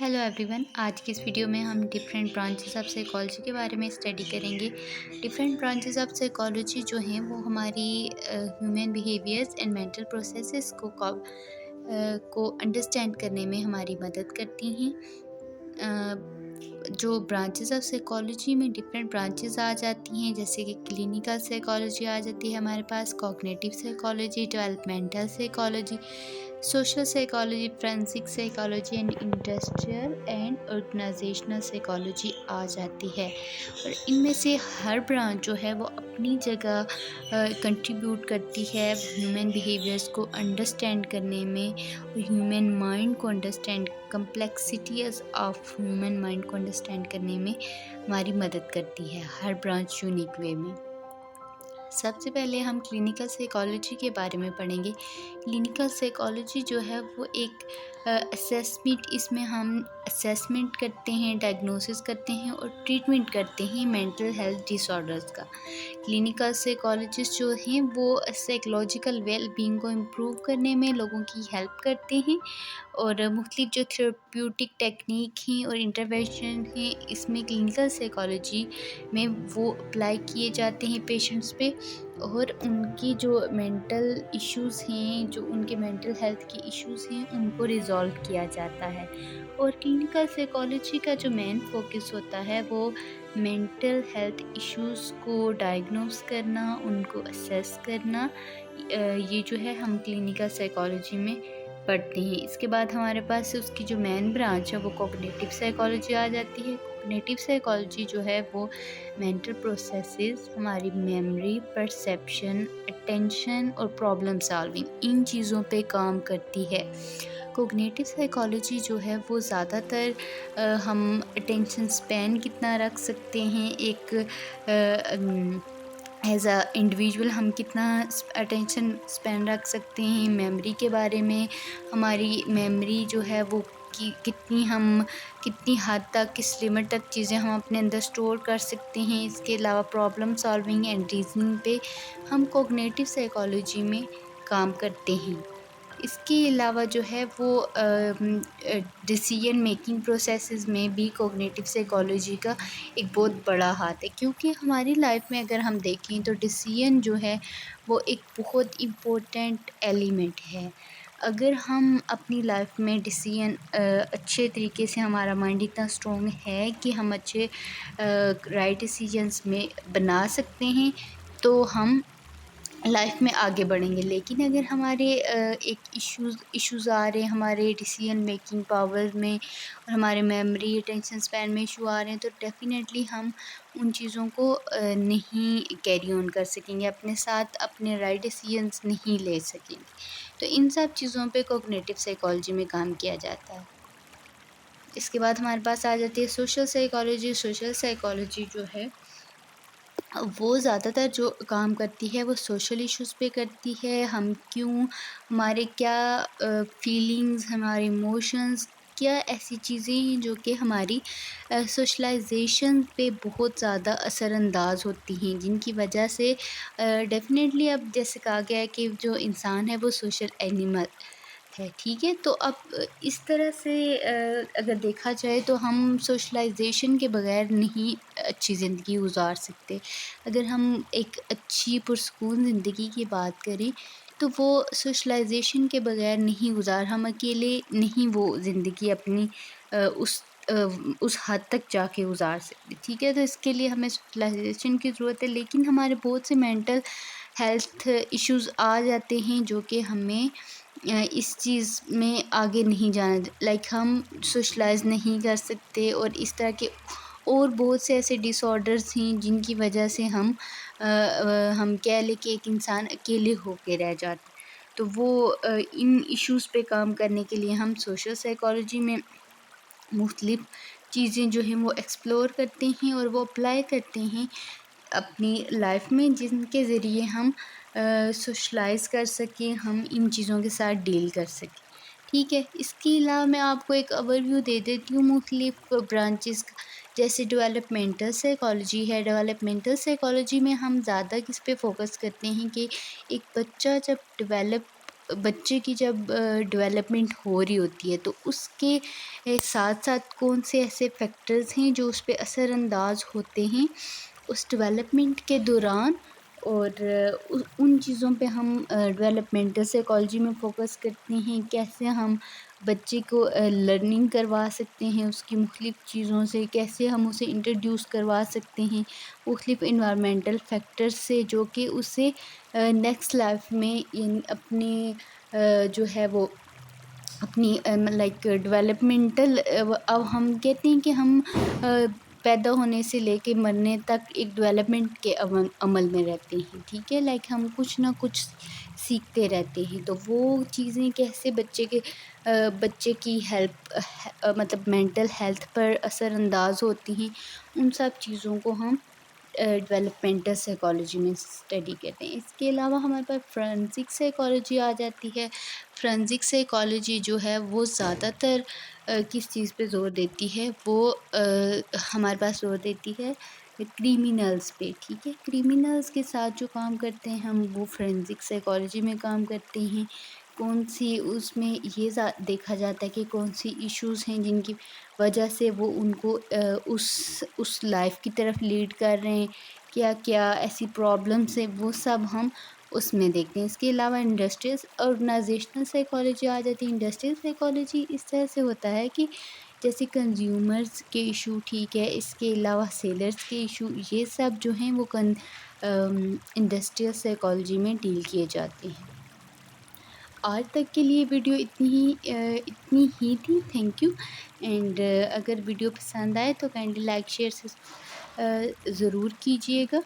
Hello everyone. आज की इस वीडियो में हम डिफरेंट ब्रांचेस ऑफ साइकोलॉजी के बारे में स्टडी करेंगे। डिफरेंट ब्रांचेस ऑफ साइकोलॉजी जो हैं वो हमारी human behaviours and mental processes को अंडरस्टैंड करने में हमारी मदद करती हैं। जो ब्रांचेस ऑफ साइकोलॉजी में डिफरेंट ब्रांचेस आ जाती हैं, जैसे कि क्लिनिकल साइकोलॉजी आ जाती है हमारे पास, cognitive psychology, developmental psychology, social psychology, forensic psychology and industrial and organizational psychology आ जाती है। और इनमें से हर ब्रांच जो है वो अपनी जगह कंट्रीब्यूट करती है ह्यूमन बिहेवियर्स को अंडरस्टैंड करने में, और ह्यूमन माइंड को understand, complexities of human mind को अंडरस्टैंड करने में हमारी मदद करती है, हर ब्रांच यूनिक वे में। सबसे पहले हम क्लिनिकल साइकोलॉजी के बारे में पढ़ेंगे। क्लिनिकल साइकोलॉजी जो है वो एक असेसमेंट, इसमें हम असेसमेंट करते हैं, डायग्नोसिस करते हैं और ट्रीटमेंट करते हैं मेंटल हेल्थ डिसऑर्डर्स का। क्लिनिकल साइकोलॉजिस्ट जो हैं वो साइकोलॉजिकल वेल बीइंग को इम्प्रूव करने में लोगों की हेल्प करते हैं, और मुख्तलिफ जो थेरेप्यूटिक टेक्निक हैं और इंटरवेंशन हैं इसमें क्लिनिकल साइकोलॉजी में वो अप्लाई किए जाते हैं पेशेंट्स पे, और उनकी जो मेंटल इश्यूज़ हैं, जो उनके मेंटल हेल्थ के इश्यूज़ हैं, उनको रिज़ॉल्व किया जाता है। और क्लिनिकल साइकोलॉजी का जो मेन फोकस होता है वो मेंटल हेल्थ इश्यूज़ को डायग्नोस करना, उनको असेस करना, ये जो है हम क्लिनिकल साइकोलॉजी में पढ़ते हैं। इसके बाद हमारे पास उसकी जो मेन ब्रांच है वो कॉग्निटिव साइकोलॉजी आ जाती है। कॉग्निटिव साइकोलॉजी जो है वो मेंटल प्रोसेसेस, हमारी मेमोरी, परसेप्शन, अटेंशन और प्रॉब्लम सॉल्विंग, इन चीज़ों पे काम करती है। कॉग्निटिव साइकोलॉजी जो है वो ज़्यादातर हम अटेंशन स्पैन कितना रख सकते हैं, एक एज अ इंडिविजुअल हम कितना अटेंशन स्पैन रख सकते हैं, मेमोरी के बारे में, हमारी मेमोरी जो है वो कितनी हद तक, किस लिमिट तक चीज़ें हम अपने अंदर स्टोर कर सकते हैं। इसके अलावा प्रॉब्लम सॉल्विंग एंड रीजनिंग पे हम कॉग्निटिव साइकोलॉजी में काम करते हैं। इसके अलावा जो है वो डिसीजन मेकिंग प्रोसेसेस में भी कॉग्निटिव साइकोलॉजी का एक बहुत बड़ा हाथ है, क्योंकि हमारी लाइफ में अगर हम देखें तो डिसीजन जो है वो एक बहुत इम्पोर्टेंट एलिमेंट है। अगर हम अपनी लाइफ में डिसीजन अच्छे तरीके से, हमारा माइंड इतना स्ट्रॉन्ग है कि हम अच्छे राइट डिसीजंस में बना सकते हैं, तो हम लाइफ में आगे बढ़ेंगे। लेकिन अगर हमारे एक इश्यूज़ आ रहे हैं हमारे डिसीजन मेकिंग पावर में, और हमारे मेमोरी, अटेंशन स्पैन में इशू आ रहे हैं, तो डेफ़िनेटली हम उन चीज़ों को नहीं कैरी ऑन कर सकेंगे, अपने साथ अपने राइट डिसीजंस नहीं ले सकेंगे। तो इन सब चीज़ों पे कॉग्निटिव साइकोलॉजी में काम किया जाता है। इसके बाद हमारे पास आ जाती है सोशल साइकोलॉजी। सोशल साइकोलॉजी जो है वो ज़्यादातर जो काम करती है वो सोशल इश्यूज़ पे करती है। हम क्यों, हमारे क्या फीलिंग्स, हमारे इमोशंस, क्या ऐसी चीज़ें हैं जो कि हमारी सोशलाइजेशन पे बहुत ज़्यादा असरअंदाज होती हैं, जिनकी वजह से डेफ़िनेटली अब जैसे कहा गया है कि जो इंसान है वो सोशल एनिमल है, ठीक है? तो अब इस तरह से अगर देखा जाए तो हम सोशलाइजेशन के बगैर नहीं अच्छी ज़िंदगी गुज़ार सकते। अगर हम एक अच्छी पुरसुकून ज़िंदगी की बात करें तो वो सोशलाइजेशन के बगैर नहीं हम अकेले नहीं वो ज़िंदगी अपनी अ, उस अ, उस हद तक जाके गुज़ार सकते, ठीक है? तो इसके लिए हमें सोशलाइजेशन की ज़रूरत है, लेकिन हमारे बहुत से मेंटल हेल्थ इश्यूज़ आ जाते हैं जो कि हमें इस चीज़ में आगे नहीं जाना, लाइक हम सोशलाइज़ नहीं कर सकते, और इस तरह के और बहुत से ऐसे डिसऑर्डर्स हैं जिनकी वजह से हम कह लें कि एक इंसान अकेले होके रह जाता है। तो वो इन इश्यूज़ पे काम करने के लिए हम सोशल साइकोलॉजी में मुख्तलिफ़ चीज़ें जो हैं वो एक्सप्लोर करते हैं और वो अप्लाई करते हैं अपनी लाइफ में, जिनके ज़रिए हम सोशलाइज़ कर सकें, हम इन चीज़ों के साथ डील कर सकें, ठीक है? इसके अलावा मैं आपको एक ओवरव्यू दे देती हूँ मुख्तलिफ़ ब्रांचेस का। जैसे डेवलपमेंटल साइकोलॉजी है। डेवलपमेंटल साइकोलॉजी में हम ज़्यादा किस पे फ़ोकस करते हैं कि एक बच्चा जब डेवलप بچے کی جب ڈیولپمنٹ ہو رہی ہوتی ہے تو اس کے ساتھ ساتھ کون سے ایسے فیکٹرز ہیں جو اس پہ اثر انداز ہوتے ہیں اس ڈیولپمنٹ کے دوران، اور ان چیزوں پہ ہم ڈیولپمنٹل سائیکالوجی میں فوکس کرتے ہیں، کیسے ہم بچے کو لرننگ کروا سکتے ہیں اس کی مختلف چیزوں سے، کیسے ہم اسے انٹروڈیوس کروا سکتے ہیں مختلف انوائرمنٹل فیکٹرز سے جو کہ اسے نیکسٹ لائف میں یعنی اپنے جو ہے وہ اپنی لائک ڈیولپمنٹل، اب ہم کہتے ہیں کہ ہم پیدا ہونے سے لے کے مرنے تک ایک ڈیولپمنٹ کے عمل میں رہتے ہیں، ٹھیک ہے، لائک ہم کچھ نہ کچھ سیکھتے رہتے ہیں، تو وہ چیزیں کیسے بچے کی ہیلپ مطلب مینٹل ہیلتھ پر اثر انداز ہوتی ہیں، ان سب چیزوں کو ہم ڈیولپمنٹل سائیکالوجی میں اسٹڈی کرتے ہیں۔ اس کے علاوہ ہمارے پاس فرینسک سائیکالوجی آ جاتی ہے۔ فرینسک سائیکالوجی جو ہے وہ زیادہ تر کس چیز پہ زور دیتی ہے، وہ ہمارے پاس زور دیتی ہے کریمینلز پہ، ٹھیک ہے، کریمینلز کے ساتھ جو کام کرتے ہیں ہم وہ فرینسک سائیکالوجی میں کام کرتے ہیں۔ کون سی اس میں یہ دیکھا جاتا ہے کہ کون سی ایشوز ہیں جن کی وجہ سے وہ ان کو اس لائف کی طرف لیڈ کر رہے ہیں، کیا کیا ایسی پرابلمس ہیں، وہ سب ہم اس میں دیکھتے ہیں۔ اس کے علاوہ انڈسٹریل آرگنائزیشنل سائیکالوجی آ جاتی ہے۔ انڈسٹریل سائیکالوجی اس طرح سے ہوتا ہے کہ جیسے کنزیومرز کے ایشو، ٹھیک ہے، اس کے علاوہ سیلرز کے ایشو، یہ سب جو ہیں وہ انڈسٹریل سائیکالوجی میں ڈیل کیے جاتے ہیں۔ آج تک کے لیے ویڈیو اتنی ہی تھی، تھینک یو، اینڈ اگر ویڈیو پسند آئے تو کائنڈلی لائک شیئر ضرور کیجیے گا۔